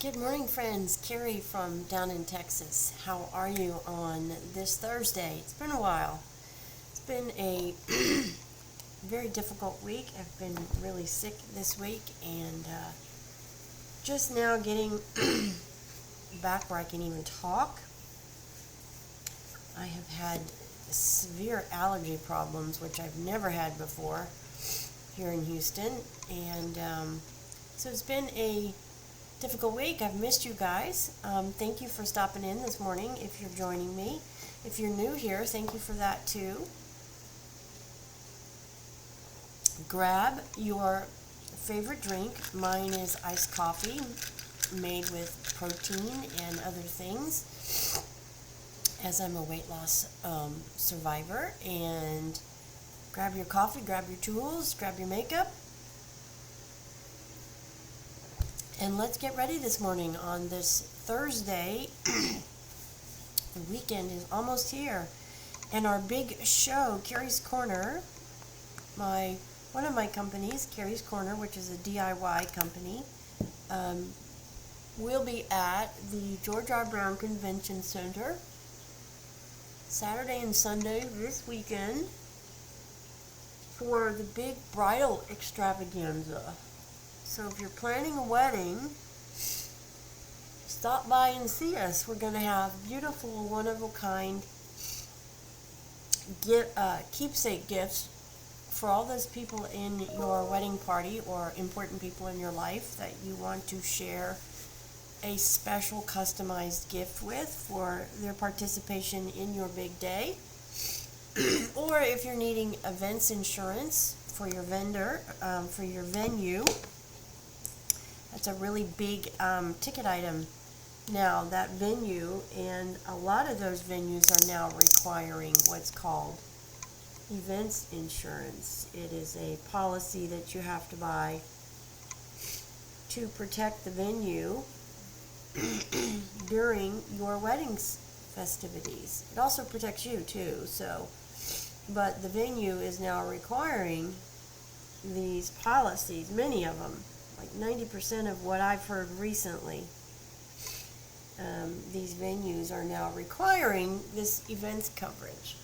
Good morning, friends. Carrie from down in Texas. How are you on this Thursday? It's been a while. It's been a very difficult week. I've been really sick this week and just now getting back where I can even talk. I have had severe allergy problems, which I've never had before here in Houston. And so it's been a difficult week. I've missed you guys. Thank you for stopping in this morning if you're joining me. If you're new here, thank you for that too. Grab your favorite drink. Mine is iced coffee made with protein and other things, as I'm a weight loss survivor. And grab your coffee, grab your tools, grab your makeup. And let's get ready this morning on this Thursday. The weekend is almost here. And our big show, Carrie's Corner, one of my companies, Carrie's Corner, which is a DIY company, will be at the George R. Brown Convention Center Saturday and Sunday this weekend for the big bridal extravaganza. So if you're planning a wedding, stop by and see us. We're going to have beautiful, one-of-a-kind keepsake gifts for all those people in your wedding party or important people in your life that you want to share a special customized gift with for their participation in your big day. Or if you're needing events insurance for your for your venue. That's a really big ticket item now, that venue, and a lot of those venues are now requiring what's called events insurance. It is a policy that you have to buy to protect the venue during your wedding festivities. It also protects you too, but the venue is now requiring these policies, many of them. Like 90% of what I've heard recently, these venues are now requiring this events coverage.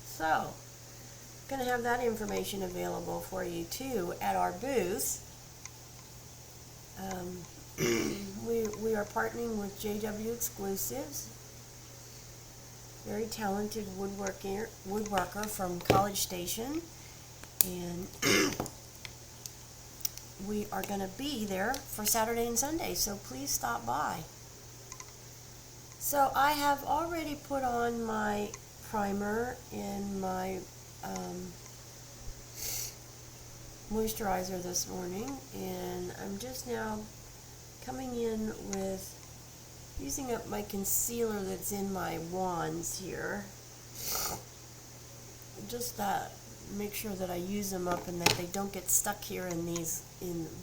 So, going to have that information available for you too at our booth. We are partnering with JW Exclusives, very talented woodworker from College Station, and we are going to be there for Saturday and Sunday, so please stop by. So I have already put on my primer and my moisturizer this morning, and I'm just now coming in with using up my concealer that's in my wands here. Just make sure that I use them up and that they don't get stuck here in these.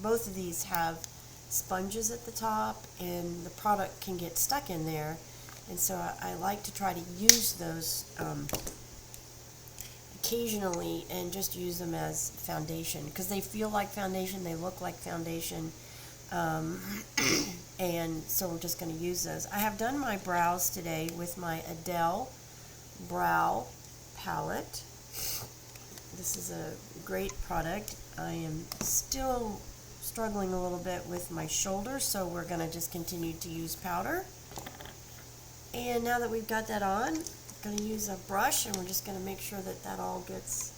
Both of these have sponges at the top, and the product can get stuck in there, and so I like to try to use those occasionally and just use them as foundation, because they feel like foundation, they look like foundation, and so we're just going to use those. I have done my brows today with my Adele brow palette. This is a great product. I am still struggling a little bit with my shoulders, so we're going to just continue to use powder. And now that we've got that on, I'm going to use a brush, and we're just going to make sure that that all gets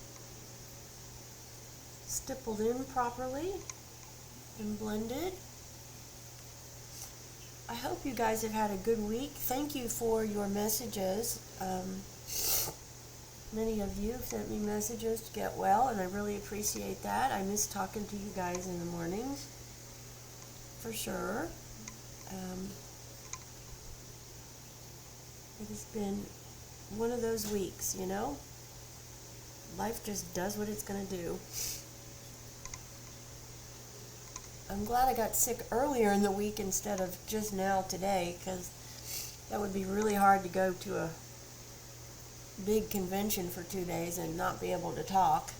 stippled in properly and blended. I hope you guys have had a good week. Thank you for your messages. Many of you sent me messages to get well, and I really appreciate that. I miss talking to you guys in the mornings, for sure. It has been one of those weeks, you know? Life just does what it's going to do. I'm glad I got sick earlier in the week instead of just now today, because that would be really hard to go to a big convention for 2 days and not be able to talk.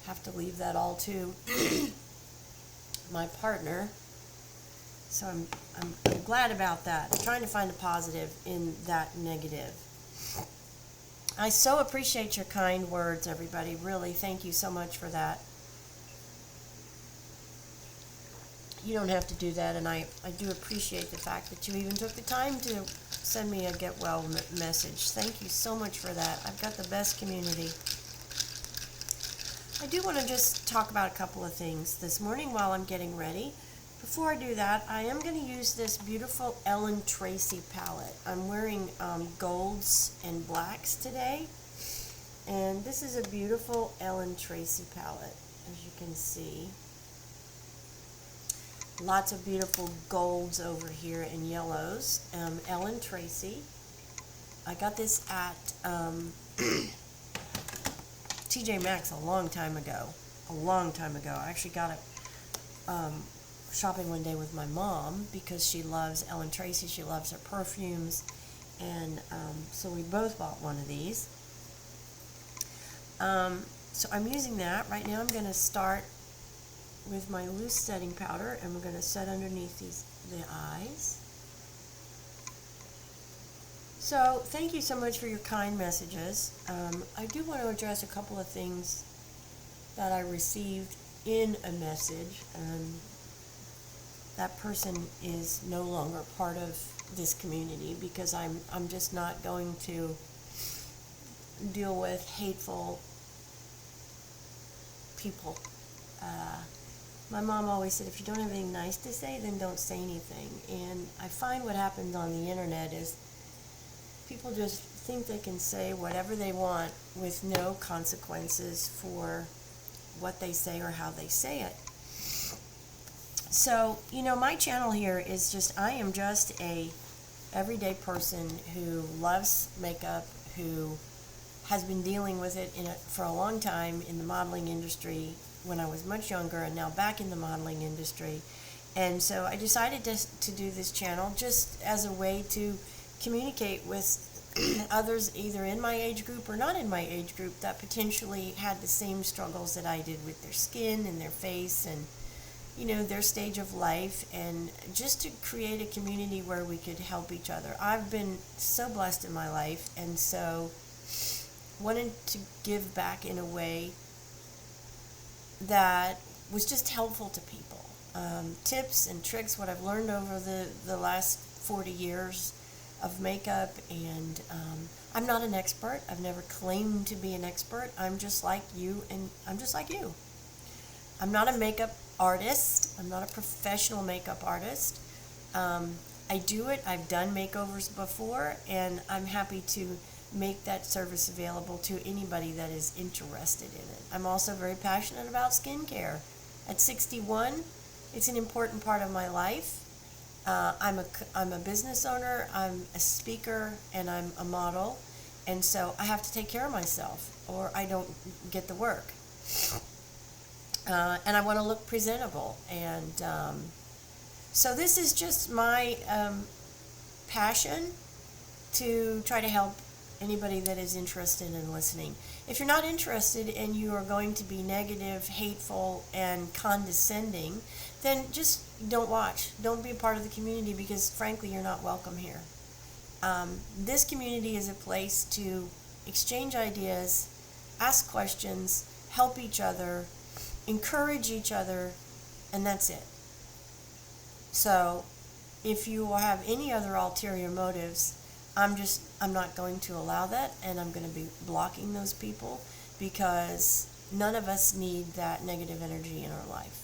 Have to leave that all too my partner. So I'm glad about that. I'm trying to find a positive in that negative. I so appreciate your kind words, everybody. Really, thank you so much for that. You don't have to do that, and I do appreciate the fact that you even took the time to send me a get well message. Thank you so much for that. I've got the best community. I do want to just talk about a couple of things this morning while I'm getting ready. Before I do that, I am going to use this beautiful Ellen Tracy palette. I'm wearing golds and blacks today, and this is a beautiful Ellen Tracy palette, as you can see. Lots of beautiful golds over here and yellows. Ellen Tracy. I got this at TJ MAXX a long time ago. I actually got it shopping one day with my mom because she loves Ellen Tracy. She loves her perfumes. And so we both bought one of these. So I'm using that. Right now I'm going to start with my loose setting powder, and we're going to set underneath the eyes. So thank you so much for your kind messages. I do want to address a couple of things that I received in a message. That person is no longer part of this community because I'm just not going to deal with hateful people. My mom always said, if you don't have anything nice to say, then don't say anything. And I find what happens on the internet is people just think they can say whatever they want with no consequences for what they say or how they say it. So, you know, my channel here is just, I am just a everyday person who loves makeup, who has been dealing with it for a long time in the modeling industry when I was much younger, and now back in the modeling industry. And so I decided to do this channel just as a way to communicate with others either in my age group or not in my age group that potentially had the same struggles that I did with their skin and their face and, you know, their stage of life, and just to create a community where we could help each other. I've been so blessed in my life, and so wanted to give back in a way that was just helpful to people. Tips and tricks, what I've learned over the last 40 years of makeup, and I'm not an expert. I've never claimed to be an expert. I'm just like you, and I'm just like you. I'm not a makeup artist. I'm not a professional makeup artist. I do it. I've done makeovers before, and I'm happy to make that service available to anybody that is interested in it. I'm also very passionate about skincare. At 61, it's an important part of my life. I'm a business owner, I'm a speaker, and I'm a model, and so I have to take care of myself or I don't get the work. And I want to look presentable, and so this is just my passion to try to help anybody that is interested in listening. If you're not interested and you are going to be negative, hateful, and condescending, then just don't watch. Don't be a part of the community because, frankly, you're not welcome here. This community is a place to exchange ideas, ask questions, help each other, encourage each other, and that's it. So if you have any other ulterior motives, I'm not going to allow that, and I'm going to be blocking those people because none of us need that negative energy in our life.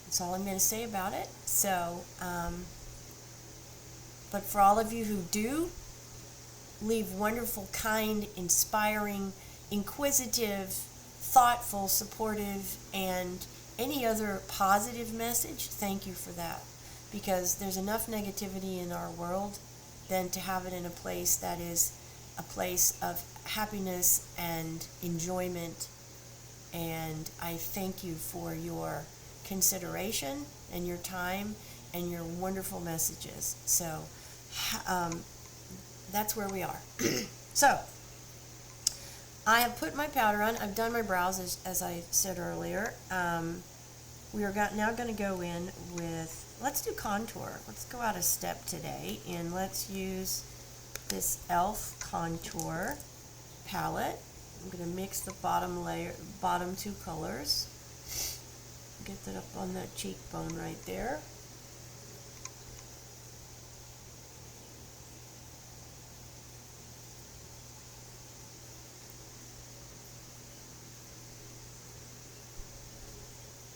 That's all I'm going to say about it. So, but for all of you who do, leave wonderful, kind, inspiring, inquisitive, thoughtful, supportive, and any other positive message, thank you for that. Because there's enough negativity in our world than to have it in a place that is a place of happiness and enjoyment. And I thank you for your consideration and your time and your wonderful messages. So that's where we are. So I have put my powder on. I've done my brows, as I said earlier. We are now going to go in with, let's do contour. Let's go out a step today, and let's use this e.l.f. contour palette. I'm going to mix the bottom two colors. Get that up on that cheekbone right there.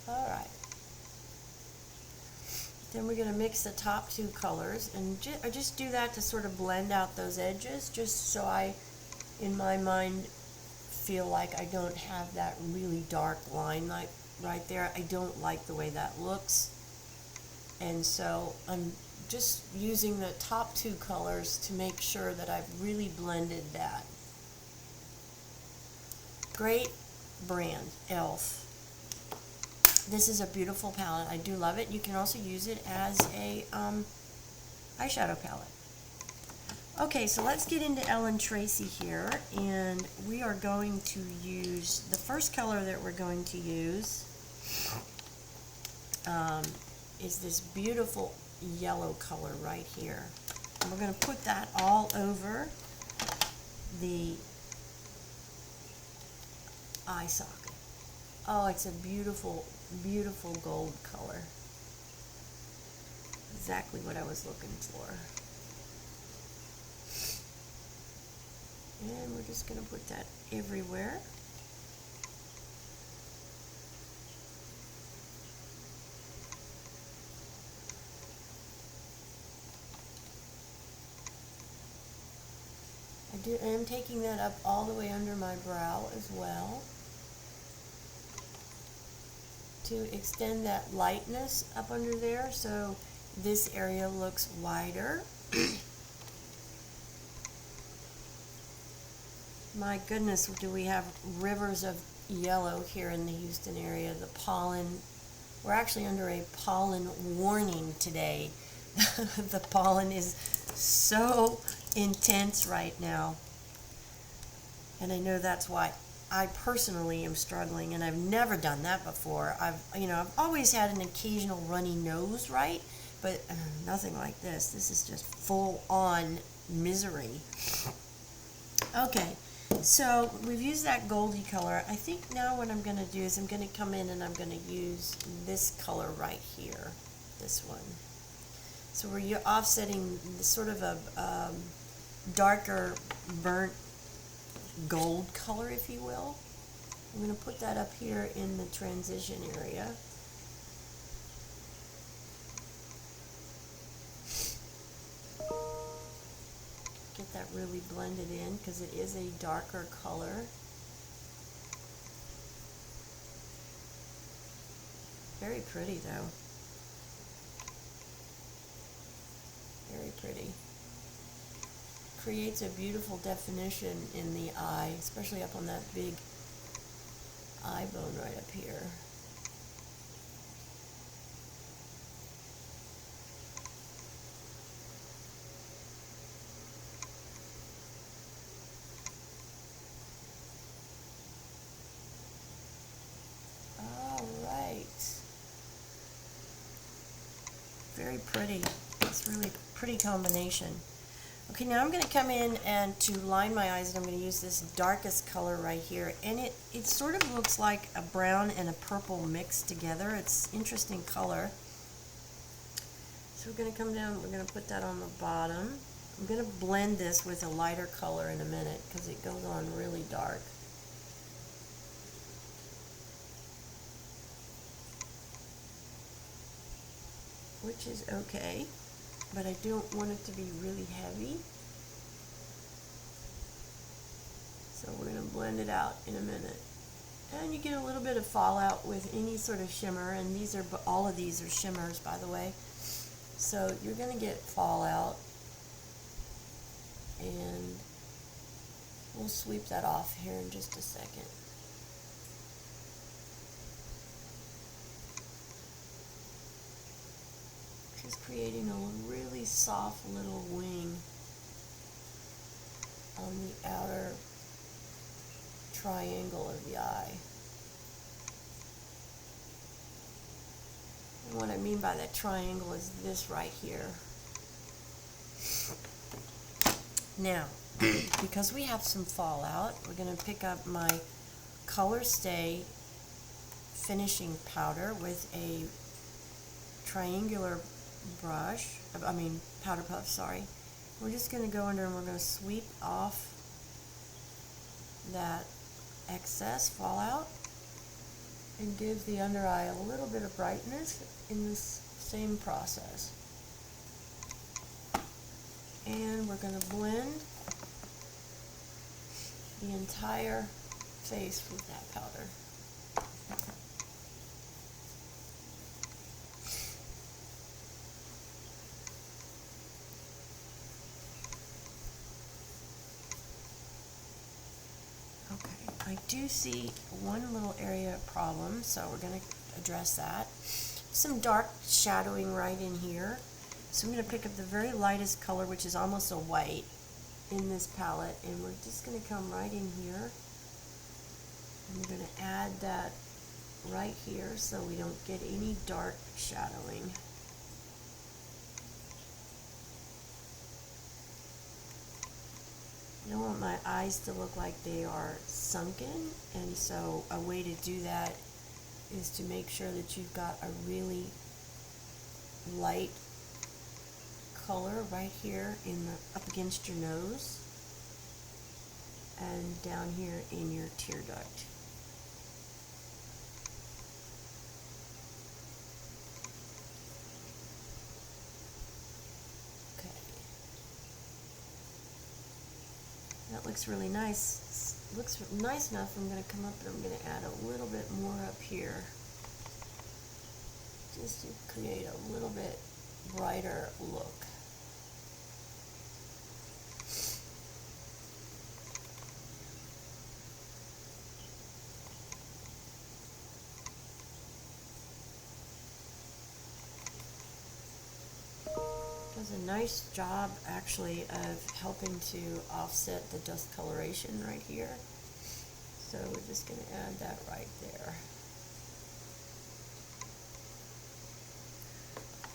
Alright. Then we're going to mix the top two colors, and I just do that to sort of blend out those edges, just so I, in my mind, feel like I don't have that really dark line like right there. I don't like the way that looks, and so I'm just using the top two colors to make sure that I've really blended that. Great brand, e.l.f. This is a beautiful palette. I do love it. You can also use it as a eyeshadow palette. Okay, so let's get into Ellen Tracy here, and we are going to use, the first color that we're going to use is this beautiful yellow color right here. And we're going to put that all over the eye socket. Oh, it's a beautiful, beautiful gold color. Exactly what I was looking for. And we're just going to put that everywhere. I am taking that up all the way under my brow as well, to extend that lightness up under there so this area looks wider. My goodness, do we have rivers of yellow here in the Houston area. The pollen, we're actually under a pollen warning today. The pollen is so intense right now. And I know that's why I personally am struggling, and I've never done that before. I've always had an occasional runny nose, right? But nothing like this. This is just full on misery. Okay, so we've used that goldy color. I think now what I'm going to do is I'm going to come in and I'm going to use this color right here, this one. So we're offsetting sort of a darker burnt gold color, if you will. I'm going to put that up here in the transition area. Get that really blended in because it is a darker color. Very pretty though. Very pretty. Creates a beautiful definition in the eye, especially up on that big eye bone right up here. All right. Very pretty. It's really pretty combination. Okay, now I'm going to come in and to line my eyes, and I'm going to use this darkest color right here. And it sort of looks like a brown and a purple mixed together. It's interesting color. So we're going to come down, we're going to put that on the bottom. I'm going to blend this with a lighter color in a minute because it goes on really dark. Which is okay. But I don't want it to be really heavy. So we're going to blend it out in a minute. And you get a little bit of fallout with any sort of shimmer, and these are, all of these are shimmers, by the way. So you're going to get fallout, and we'll sweep that off here in just a second. Just creating a really soft little wing on the outer triangle of the eye. What I mean by that triangle is this right here. Now, because we have some fallout, we're going to pick up my Color Stay finishing powder with a triangular brush, powder puff, sorry. We're just going to go under and we're going to sweep off that excess fallout and give the under eye a little bit of brightness in this same process. And we're going to blend the entire face with that powder. Okay, I do see one little area of problem, so we're going to address that. Some dark shadowing right in here. So I'm going to pick up the very lightest color, which is almost a white, in this palette, and we're just going to come right in here. And we're going to add that right here so we don't get any dark shadowing. I don't want my eyes to look like they are sunken, and so a way to do that is to make sure that you've got a really light color right here up against your nose and down here in your tear duct. Okay. That looks really nice. Looks nice enough. I'm going to come up and I'm going to add a little bit more up here just to create a little bit brighter look. Does a nice job actually of helping to offset the dust coloration right here. So we're just going to add that right there.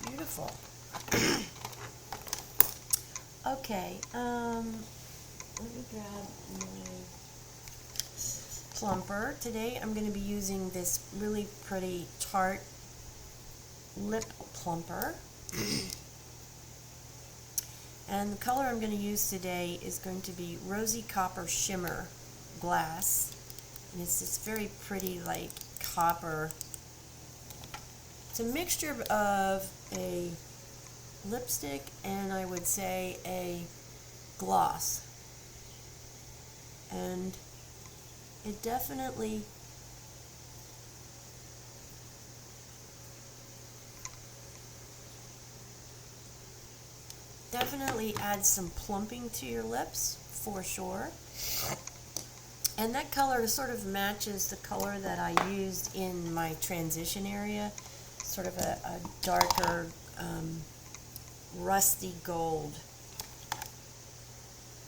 Beautiful. Okay, let me grab my plumper. Today I'm going to be using this really pretty Tarte lip plumper. And the color I'm going to use today is going to be Rosy Copper Shimmer Glass. And it's this very pretty, like, copper. It's a mixture of a lipstick and I would say a gloss. And it definitely adds some plumping to your lips, for sure. And that color sort of matches the color that I used in my transition area, sort of a darker rusty gold.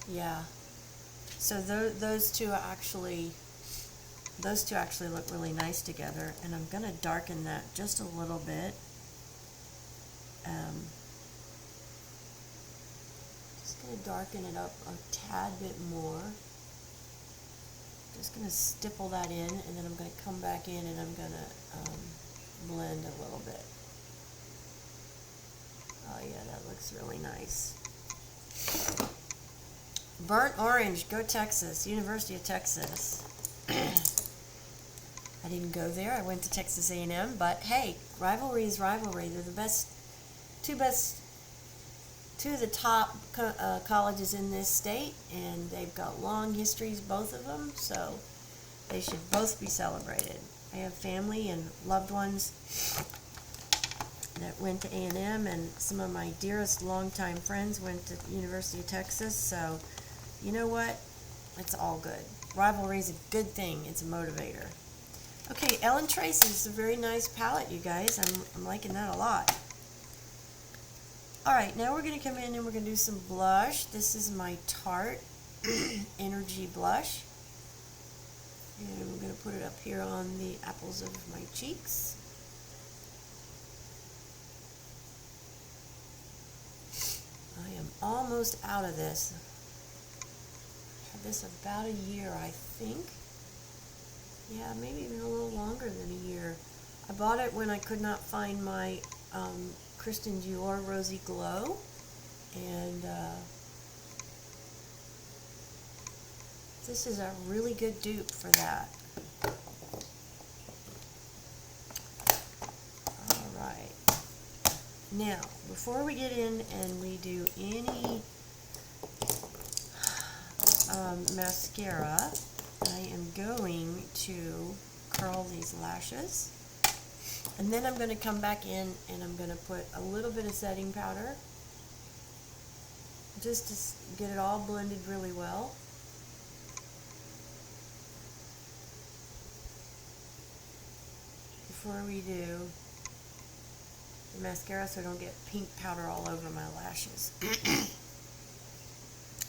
Yeah. So those two actually look really nice together, and I'm going to darken that just a little bit. Just going to darken it up a tad bit more. Just going to stipple that in, and then I'm going to come back in and I'm going to blend a little bit. Oh yeah, that looks really nice. Burnt orange, go Texas, University of Texas. I didn't go there, I went to Texas A&M, but hey, rivalry is rivalry. They're the two of the top colleges in this state, and they've got long histories, both of them, so they should both be celebrated. I have family and loved ones that went to A&M, and some of my dearest longtime friends went to University of Texas, so you know what? It's all good. Rivalry is a good thing. It's a motivator. Okay, Ellen Tracy is a very nice palette, you guys. I'm liking that a lot. Alright, now we're going to come in and we're going to do some blush. This is my Tarte Energy Blush. And we're going to put it up here on the apples of my cheeks. almost out of this. I had this about a year, I think. Yeah, maybe even a little longer than a year. I bought it when I could not find my Kristen Dior Rosy Glow, and this is a really good dupe for that. Alright. Now, before we get in and we do any mascara, I am going to curl these lashes. And then I'm going to come back in and I'm going to put a little bit of setting powder just to get it all blended really well. Before we do the mascara, so I don't get pink powder all over my lashes.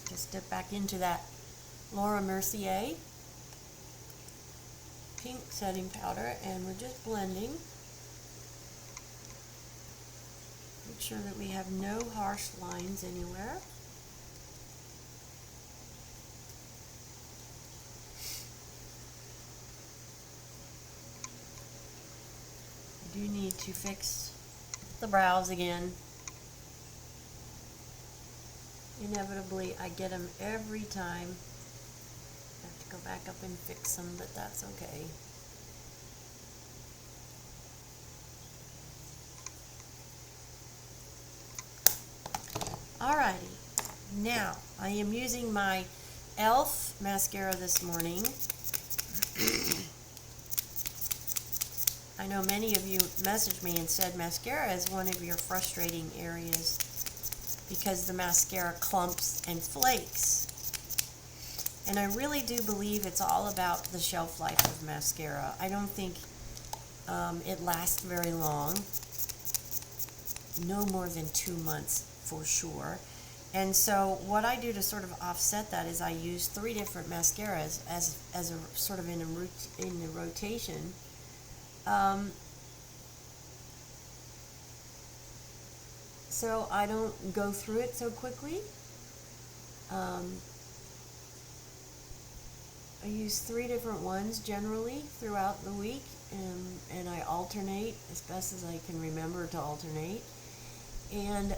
Just dip back into that Laura Mercier pink setting powder, and we're just blending. Make sure that we have no harsh lines anywhere. I do need to fix the brows again. Inevitably, I get them every time. I have to go back up and fix them, but that's okay. Alrighty, now I am using my e.l.f. mascara this morning. I know many of you messaged me and said mascara is one of your frustrating areas because the mascara clumps and flakes. And I really do believe it's all about the shelf life of mascara. I don't think it lasts very long. No more than 2 months for sure. And so what I do to sort of offset that is I use 3 different mascaras as a sort of in the rotation. So I don't go through it so quickly. I use 3 different ones generally throughout the week, and I alternate as best as I can remember to alternate. And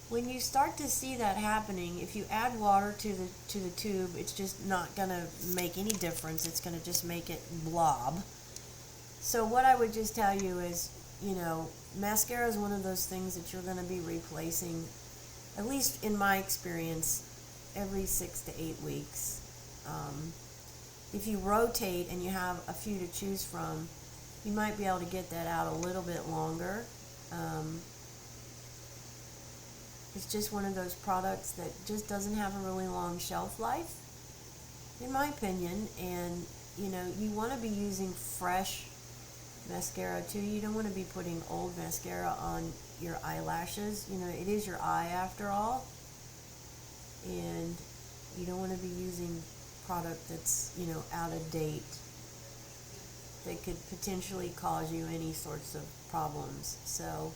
when you start to see that happening, if you add water to the tube, it's just not going to make any difference. It's going to just make it blob. So what I would just tell you is, you know, mascara is one of those things that you're going to be replacing, at least in my experience, every 6 to 8 weeks. If you rotate and you have a few to choose from, you might be able to get that out a little bit longer. It's just one of those products that just doesn't have a really long shelf life, in my opinion. And you know, you want to be using fresh mascara too. You don't want to be putting old mascara on your eyelashes. You know, it is your eye after all, and you don't want to be using product that's, you know, out of date that could potentially cause you any sorts of problems. So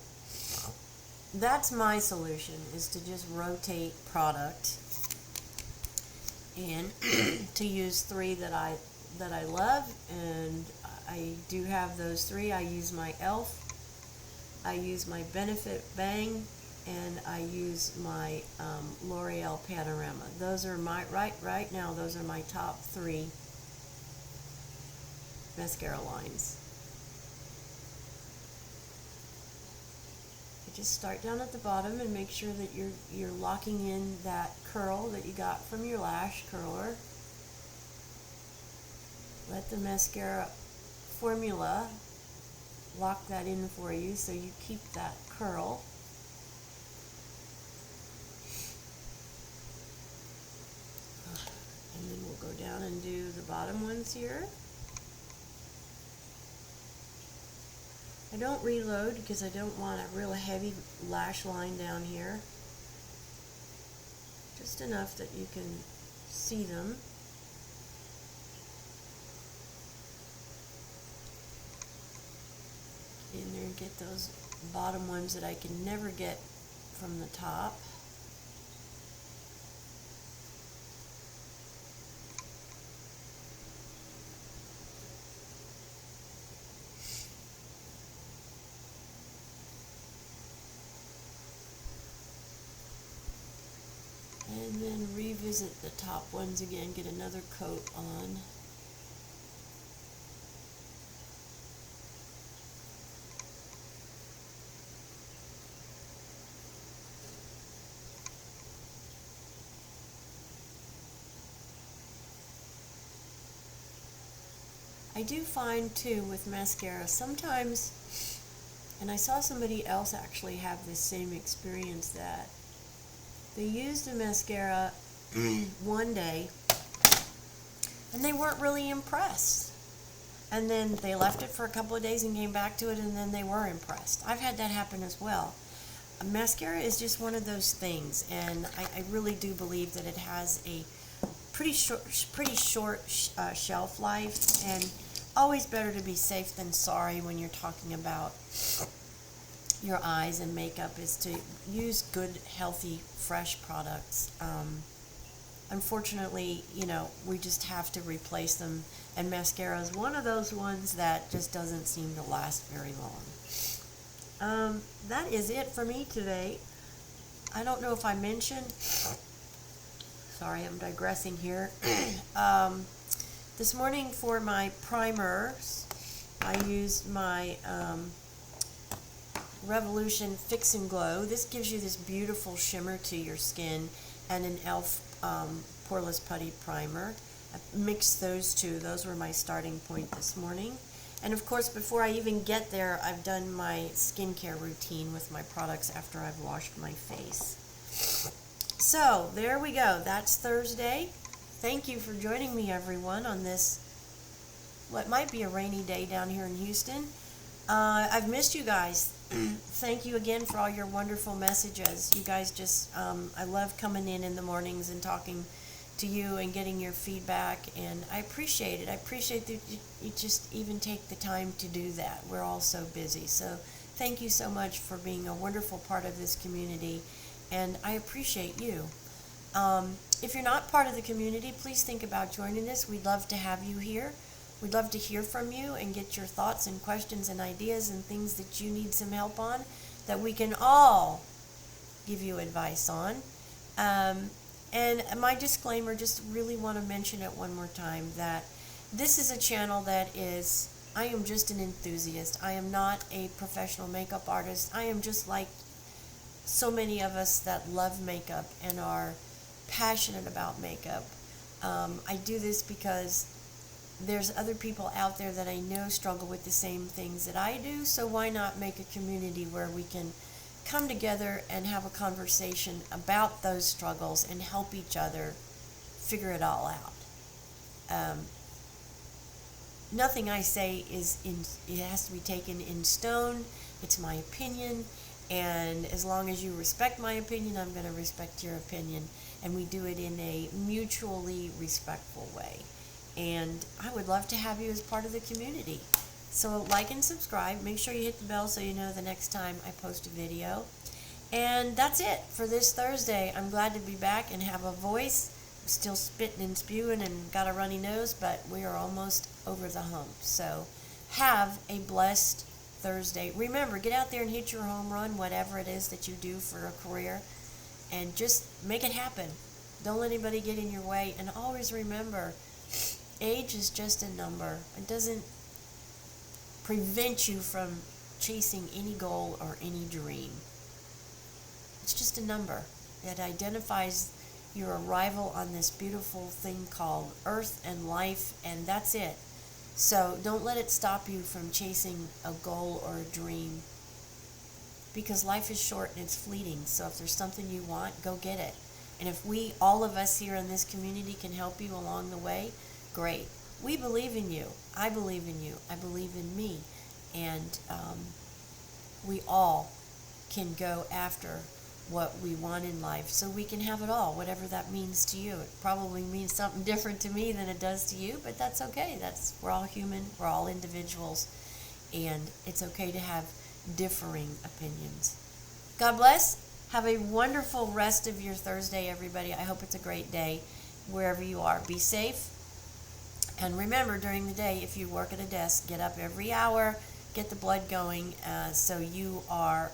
that's my solution, is to just rotate product and to use 3 that I love. And I do have those 3. I use my e.l.f., I use my Benefit Bang, and I use my L'Oreal Panorama. Those are my right now. Those are my top 3 mascara lines. You just start down at the bottom and make sure that you're locking in that curl that you got from your lash curler. Let the mascara formula lock that in for you so you keep that curl. And then we'll go down and do the bottom ones here. I don't reload because I don't want a real heavy lash line down here. Just enough that you can see them. Get in there and get those bottom ones that I can never get from the top. And then revisit the top ones again, get another coat on. I do find too with mascara sometimes, and I saw somebody else actually have this same experience, that they used a mascara one day and they weren't really impressed. And then they left it for a couple of days and came back to it, and then they were impressed. I've had that happen as well. Mascara is just one of those things, and I really do believe that it has a pretty short shelf life, and always better to be safe than sorry when you're talking about your eyes and makeup, is to use good, healthy, fresh products. Unfortunately, you know, we just have to replace them, and mascara is one of those ones that just doesn't seem to last very long. That is it for me today. I don't know if I mentioned, sorry, I'm digressing here. This morning for my primers, I used my Revolution Fix and Glow. This gives you this beautiful shimmer to your skin, and an e.l.f. Poreless Putty Primer. I mixed those two. Those were my starting point this morning. And of course, before I even get there, I've done my skincare routine with my products after I've washed my face. So, there we go. That's Thursday. Thank you for joining me, everyone, on this, what might be a rainy day down here in Houston. I've missed you guys. Thank you again for all your wonderful messages. You guys just, I love coming in the mornings and talking to you and getting your feedback, and I appreciate it. I appreciate that you just even take the time to do that. We're all so busy. So thank you so much for being a wonderful part of this community, and I appreciate you. If you're not part of the community, please think about joining us. We'd love to have you here. We'd love to hear from you and get your thoughts and questions and ideas and things that you need some help on, that we can all give you advice on. And my disclaimer, just really want to mention it one more time, that this is a channel that is, I am just an enthusiast. I am not a professional makeup artist. I am just like so many of us that love makeup and are passionate about makeup. I do this because there's other people out there that I know struggle with the same things that I do, so why not make a community where we can come together and have a conversation about those struggles and help each other figure it all out. Nothing I say it has to be taken in stone. It's my opinion, and as long as you respect my opinion, I'm going to respect your opinion, and we do it in a mutually respectful way. And I would love to have you as part of the community. So like and subscribe. Make sure you hit the bell so you know the next time I post a video. And that's it for this Thursday. I'm glad to be back and have a voice. I'm still spitting and spewing and got a runny nose, but we are almost over the hump. So have a blessed Thursday. Remember, get out there and hit your home run, whatever it is that you do for a career, and just make it happen. Don't let anybody get in your way. And always remember, age is just a number. It doesn't prevent you from chasing any goal or any dream. It's just a number that identifies your arrival on this beautiful thing called Earth and life, and that's it. So don't let it stop you from chasing a goal or a dream, because life is short and it's fleeting. So if there's something you want, go get it. And if all of us here in this community can help you along the way, great. We believe in you. I believe in you. I believe in me. And we all can go after what we want in life, so we can have it all, whatever that means to you. It probably means something different to me than it does to you, but that's okay. We're all human. We're all individuals. And it's okay to have differing opinions. God bless. Have a wonderful rest of your Thursday, everybody. I hope it's a great day wherever you are. Be safe. And remember, during the day, if you work at a desk, get up every hour, get the blood going, so you are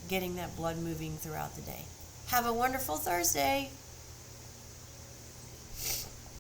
getting that blood moving throughout the day. Have a wonderful Thursday.